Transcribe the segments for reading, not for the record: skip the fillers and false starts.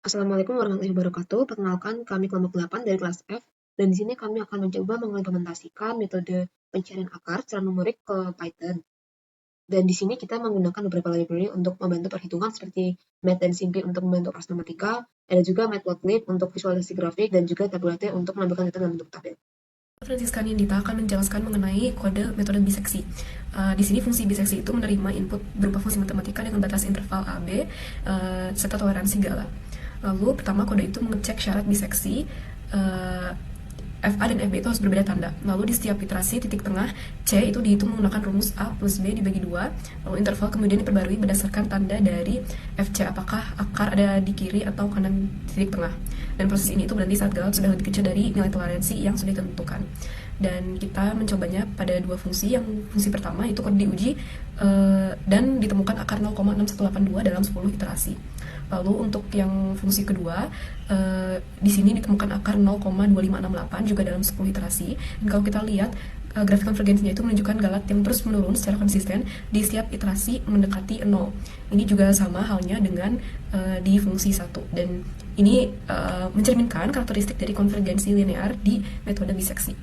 Assalamualaikum warahmatullahi wabarakatuh. Perkenalkan, kami kelompok 8 dari kelas F, dan di sini kami akan mencoba mengimplementasikan metode pencarian akar secara numerik ke Python. Dan di sini kita menggunakan beberapa library untuk membantu perhitungan seperti Math dan Simpy untuk membantu operasi matematika, ada juga Matplotlib untuk visualisasi grafik, dan juga Tabulate untuk menambahkan data dalam bentuk tabel. Francisca Nindita akan menjelaskan mengenai kode metode biseksi. Di sini fungsi biseksi itu menerima input berupa fungsi matematika dengan batas interval A, B, serta toleransi Gala. Lalu pertama kode itu mengecek syarat biseksi. FA dan FB itu harus berbeda tanda. Lalu di setiap iterasi titik tengah C itu dihitung menggunakan rumus A plus B dibagi 2. Lalu interval kemudian diperbarui berdasarkan tanda dari FC, apakah akar ada di kiri atau kanan titik tengah. Dan proses ini itu berarti saat galat sudah lebih kecil dari nilai toleransi yang sudah ditentukan. Dan kita mencobanya pada dua fungsi. Yang fungsi pertama itu kode diuji dan ditemukan akar 0,6182 dalam 10 iterasi. Lalu untuk yang fungsi kedua, di sini ditemukan akar 0,2568 juga dalam 10 iterasi. Dan kalau kita lihat grafik konvergensinya itu menunjukkan galat yang terus menurun secara konsisten di setiap iterasi mendekati 0. Ini juga sama halnya dengan di fungsi 1. Dan ini mencerminkan karakteristik dari konvergensi linear di metode biseksi.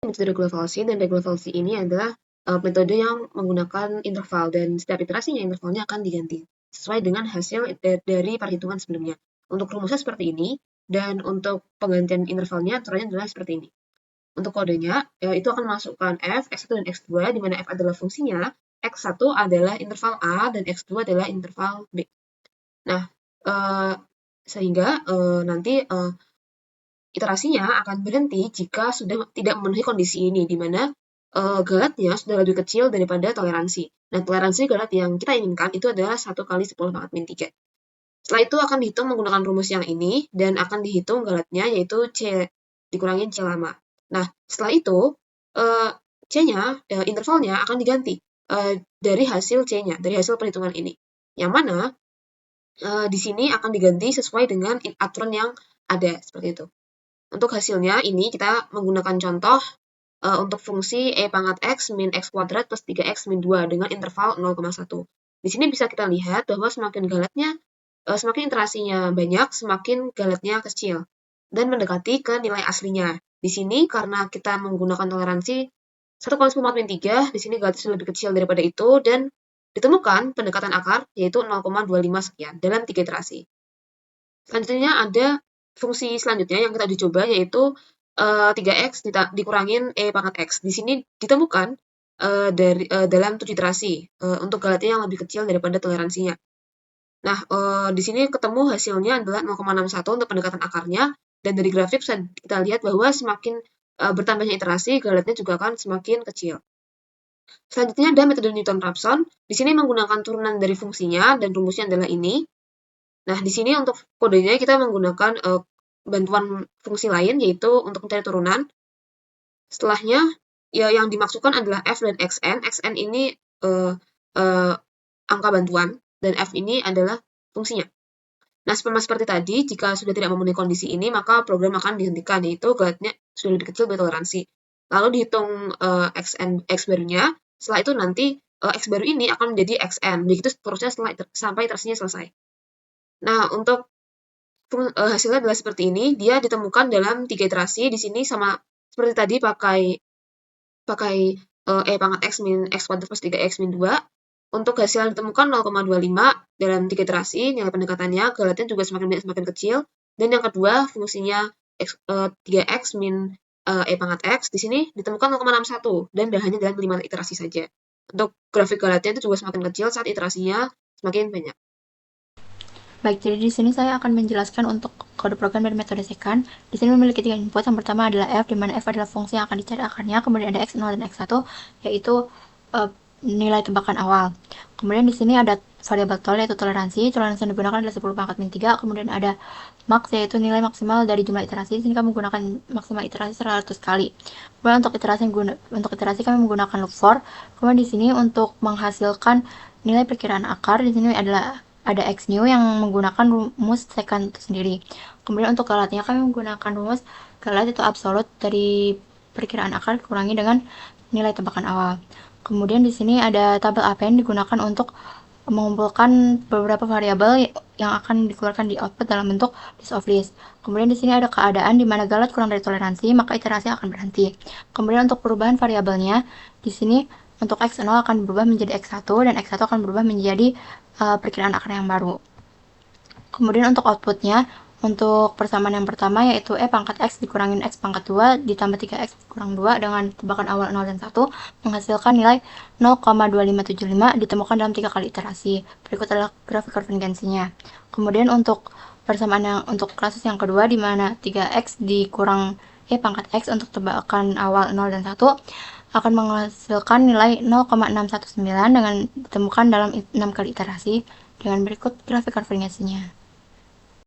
Metode regulavalsi, dan regulavalsi ini adalah metode yang menggunakan interval, dan setiap iterasinya intervalnya akan diganti sesuai dengan hasil dari perhitungan sebelumnya. Untuk rumusnya seperti ini, dan untuk penggantian intervalnya aturannya adalah seperti ini. Untuk kodenya, itu akan masukkan f, x1 dan x2, di mana f adalah fungsinya, x1 adalah interval A, dan x2 adalah interval B. Nah, sehingga nanti iterasinya akan berhenti jika sudah tidak memenuhi kondisi ini, di mana galatnya sudah lebih kecil daripada toleransi. Nah, toleransi galat yang kita inginkan itu adalah 1 kali 10 pangkat min 3. Setelah itu akan dihitung menggunakan rumus yang ini, dan akan dihitung galatnya, yaitu C dikurangin C lama. Nah, setelah itu, C-nya, intervalnya akan diganti dari hasil C-nya, dari hasil perhitungan ini. Yang mana di sini akan diganti sesuai dengan aturan yang ada, seperti itu. Untuk hasilnya ini kita menggunakan contoh untuk fungsi e pangkat x min x kuadrat plus 3x min 2 dengan interval 0,1. Di sini bisa kita lihat bahwa semakin galatnya, semakin iterasinya banyak, semakin galatnya kecil dan mendekati ke nilai aslinya. Di sini karena kita menggunakan toleransi 1 kali 10 min 3, di sini galatnya sudah lebih kecil daripada itu, dan ditemukan pendekatan akar yaitu 0,25 sekian dalam 3 iterasi. Selanjutnya ada fungsi selanjutnya yang kita uji coba, yaitu 3x dikurangin e pangkat x. Di sini ditemukan dalam 7 iterasi untuk galatnya yang lebih kecil daripada toleransinya. Nah, di sini ketemu hasilnya adalah 0,61 untuk pendekatan akarnya, dan dari grafik bisa kita lihat bahwa semakin bertambahnya iterasi, galatnya juga akan semakin kecil. Selanjutnya ada metode Newton-Raphson. Di sini menggunakan turunan dari fungsinya, dan rumusnya adalah ini. Nah, di sini untuk kodenya kita menggunakan bantuan fungsi lain, yaitu untuk mencari turunan. Setelahnya, ya yang dimaksudkan adalah f dan xn. Xn ini angka bantuan, dan f ini adalah fungsinya. Nah, seperti tadi, jika sudah tidak memenuhi kondisi ini, maka program akan dihentikan, yaitu galatnya sudah lebih kecil dari toleransi. Lalu dihitung x barunya, setelah itu nanti x baru ini akan menjadi xn. Begitu seterusnya sampai iterasinya selesai. Nah, untuk hasilnya adalah seperti ini. Dia ditemukan dalam 3 iterasi. Di sini sama seperti tadi pakai e pangkat x min x kuadrat plus 3x min 2. Untuk hasil yang ditemukan 0,25 dalam 3 iterasi, nilai pendekatannya, galatnya juga semakin banyak semakin kecil. Dan yang kedua, fungsinya 3x min e pangkat x, di sini ditemukan 0,61 dan hanya dalam 5 iterasi saja. Untuk grafik galatnya itu juga semakin kecil saat iterasinya semakin banyak. Baik, jadi di sini saya akan menjelaskan untuk kode program dari metode secant. Di sini memiliki 3 input. Yang pertama adalah f, di mana f adalah fungsi yang akan dicari akarnya. Kemudian ada x0 dan x1, yaitu nilai tebakan awal. Kemudian di sini ada variabel tol, yaitu toleransi. Toleransi yang digunakan adalah 10 pangkat min 3. Kemudian ada max, yaitu nilai maksimal dari jumlah iterasi. Di sini kami menggunakan maksimal iterasi 100 kali. Kemudian untuk iterasi kami menggunakan loop for. Kemudian di sini untuk menghasilkan nilai perkiraan akar, di sini ada x new yang menggunakan rumus secant itu sendiri. Kemudian untuk galatnya kami menggunakan rumus galat itu absolut dari perkiraan akar kurangi dengan nilai tebakan awal. Kemudian di sini ada tabel append digunakan untuk mengumpulkan beberapa variabel yang akan dikeluarkan di output dalam bentuk list of list. Kemudian di sini ada keadaan di mana galat kurang dari toleransi, maka iterasi akan berhenti. Kemudian untuk perubahan variabelnya, di sini untuk x0 akan berubah menjadi x1 dan x1 akan berubah menjadi perkiraan akar yang baru. Kemudian untuk outputnya, untuk persamaan yang pertama yaitu E pangkat X dikurangin X pangkat 2 ditambah 3X kurang 2 dengan tebakan awal 0 dan 1 menghasilkan nilai 0,2575 ditemukan dalam 3 kali iterasi. Berikut adalah grafik konvergensinya. Kemudian untuk persamaan yang untuk kasus yang kedua di mana 3X dikurang E pangkat X untuk tebakan awal 0 dan 1 akan menghasilkan nilai 0,619 dengan ditemukan dalam 6 kali iterasi dengan berikut grafik konvergensinya.